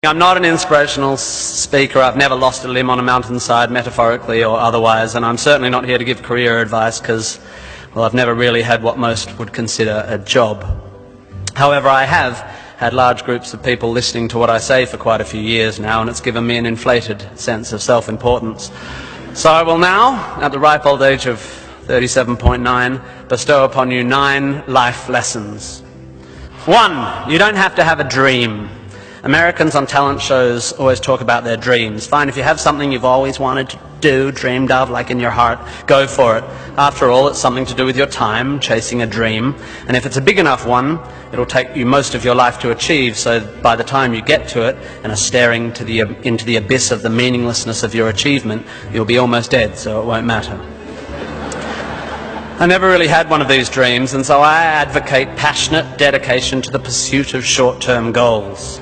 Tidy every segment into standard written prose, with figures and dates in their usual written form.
I'm not an inspirational speaker. I've never lost a limb on a mountainside, metaphorically or otherwise, and I'm certainly not here to give career advice because, well, I've never really had what most would consider a job. However, I have had large groups of people listening to what I say for quite a few years now, and it's given me an inflated sense of self-importance. So I will now, at the ripe old age of 37.9, bestow upon you 9 life lessons. 1, you don't have to have a dream. Americans on talent shows always talk about their dreams. Fine, if you have something you've always wanted to do, dreamed of, like in your heart, go for it. After all, it's something to do with your time, chasing a dream. And if it's a big enough one, it'll take you most of your life to achieve, so by the time you get to it and are staring into the abyss of the meaninglessness of your achievement, you'll be almost dead, so it won't matter. I never really had one of these dreams, and so I advocate passionate dedication to the pursuit of short-term goals.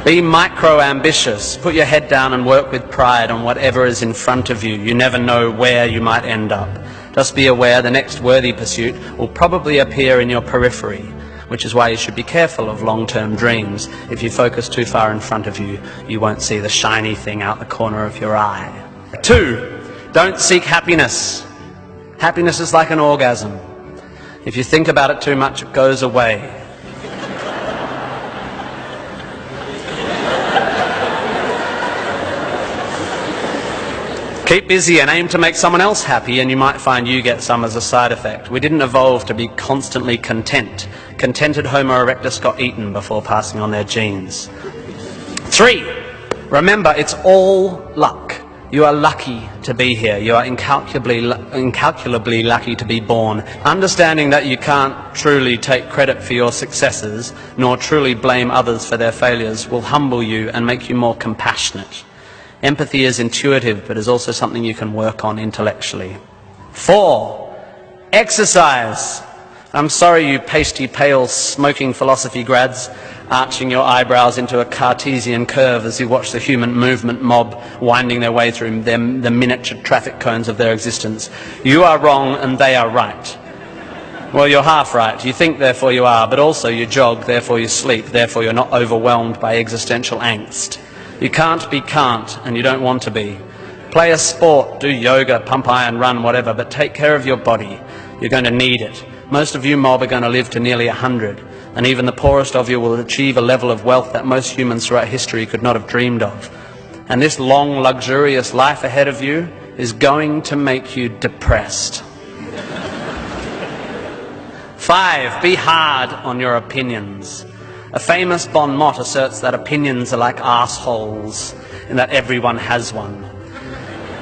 Be micro-ambitious. Put your head down and work with pride on whatever is in front of you. You never know where you might end up. Just be aware the next worthy pursuit will probably appear in your periphery, which is why you should be careful of long-term dreams. If you focus too far in front of you, you won't see the shiny thing out the corner of your eye. 2, don't seek happiness. Happiness is like an orgasm. If you think about it too much, it goes away. Keep busy and aim to make someone else happy, and you might find you get some as a side effect. We didn't evolve to be constantly content. Contented Homo erectus got eaten before passing on their genes. 3, remember, it's all luck. You are lucky to be here. You are incalculably lucky to be born. Understanding that you can't truly take credit for your successes, nor truly blame others for their failures, will humble you and make you more compassionate. Empathy is intuitive, but is also something you can work on intellectually. 4, exercise. I'm sorry, you pasty, pale, smoking philosophy grads, arching your eyebrows into a Cartesian curve as you watch the human movement mob winding their way through the miniature traffic cones of their existence. You are wrong and they are right. Well, you're half right. You think, therefore you are, but also you jog, therefore you sleep, therefore you're not overwhelmed by existential angst. You can't be can't, and you don't want to be. Play a sport, do yoga, pump iron, run, whatever, but take care of your body. You're going to need it. Most of you mob are going to live to nearly 100, and even the poorest of you will achieve a level of wealth that most humans throughout history could not have dreamed of. And this long, luxurious life ahead of you is going to make you depressed. 5, be hard on your opinions. A famous bon mot asserts that opinions are like arseholes, and that everyone has one.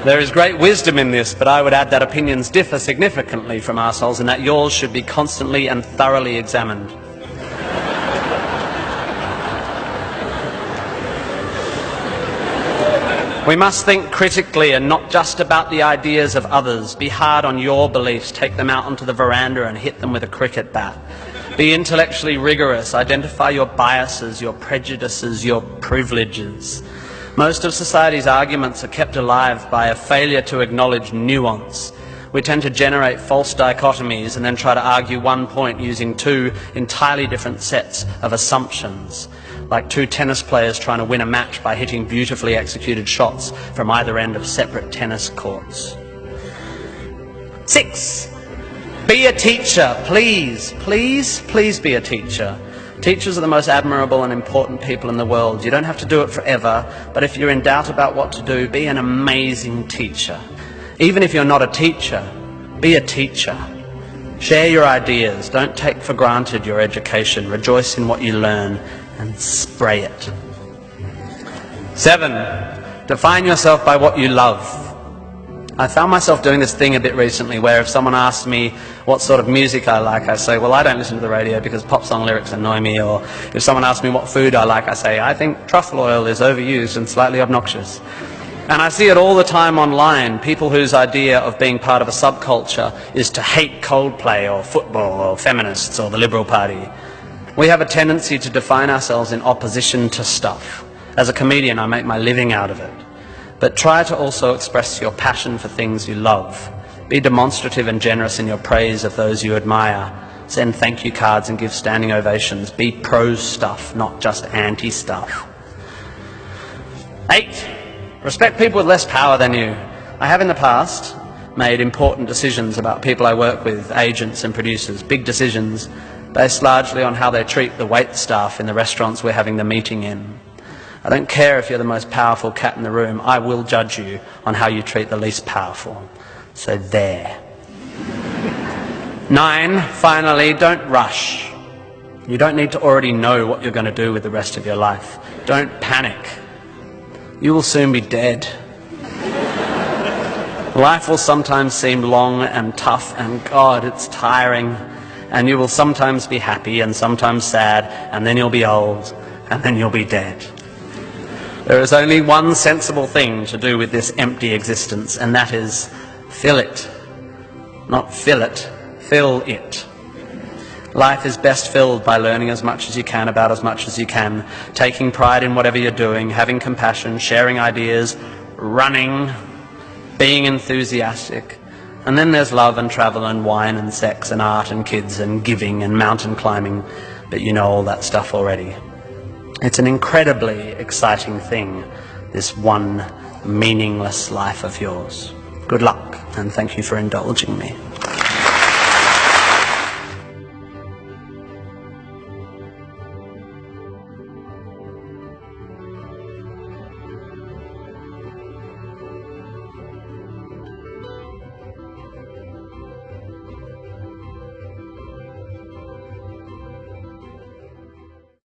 There is great wisdom in this, but I would add that opinions differ significantly from arseholes, and that yours should be constantly and thoroughly examined. We must think critically and not just about the ideas of others. Be hard on your beliefs, take them out onto the veranda and hit them with a cricket bat. Be intellectually rigorous, identify your biases, your prejudices, your privileges. Most of society's arguments are kept alive by a failure to acknowledge nuance. We tend to generate false dichotomies and then try to argue one point using 2 entirely different sets of assumptions, like 2 tennis players trying to win a match by hitting beautifully executed shots from either end of separate tennis courts. 6, be a teacher. Please, please, please be a teacher. Teachers are the most admirable and important people in the world. You don't have to do it forever, but if you're in doubt about what to do, be an amazing teacher. Even if you're not a teacher, be a teacher. Share your ideas. Don't take for granted your education. Rejoice in what you learn and spray it. 7, define yourself by what you love. I found myself doing this thing a bit recently where if someone asks me what sort of music I like, I say, well, I don't listen to the radio because pop song lyrics annoy me. Or if someone asks me what food I like, I say, I think truffle oil is overused and slightly obnoxious. And I see it all the time online, people whose idea of being part of a subculture is to hate Coldplay or football or feminists or the Liberal Party. We have a tendency to define ourselves in opposition to stuff. As a comedian, I make my living out of it. But try to also express your passion for things you love. Be demonstrative and generous in your praise of those you admire. Send thank you cards and give standing ovations. Be pro stuff, not just anti stuff. 8, respect people with less power than you. I have in the past made important decisions about people I work with, agents and producers, big decisions based largely on how they treat the wait staff in the restaurants we're having the meeting in. I don't care if you're the most powerful cat in the room, I will judge you on how you treat the least powerful. So there. 9, finally, don't rush. You don't need to already know what you're going to do with the rest of your life. Don't panic. You will soon be dead. Life will sometimes seem long and tough, and God, it's tiring. And you will sometimes be happy and sometimes sad, and then you'll be old, and then you'll be dead. There is only one sensible thing to do with this empty existence, and that is fill it. Not fill it, fill it. Life is best filled by learning as much as you can about as much as you can, taking pride in whatever you're doing, having compassion, sharing ideas, running, being enthusiastic. And then there's love and travel and wine and sex and art and kids and giving and mountain climbing, but you know all that stuff already. It's an incredibly exciting thing, this one meaningless life of yours. Good luck, and thank you for indulging me.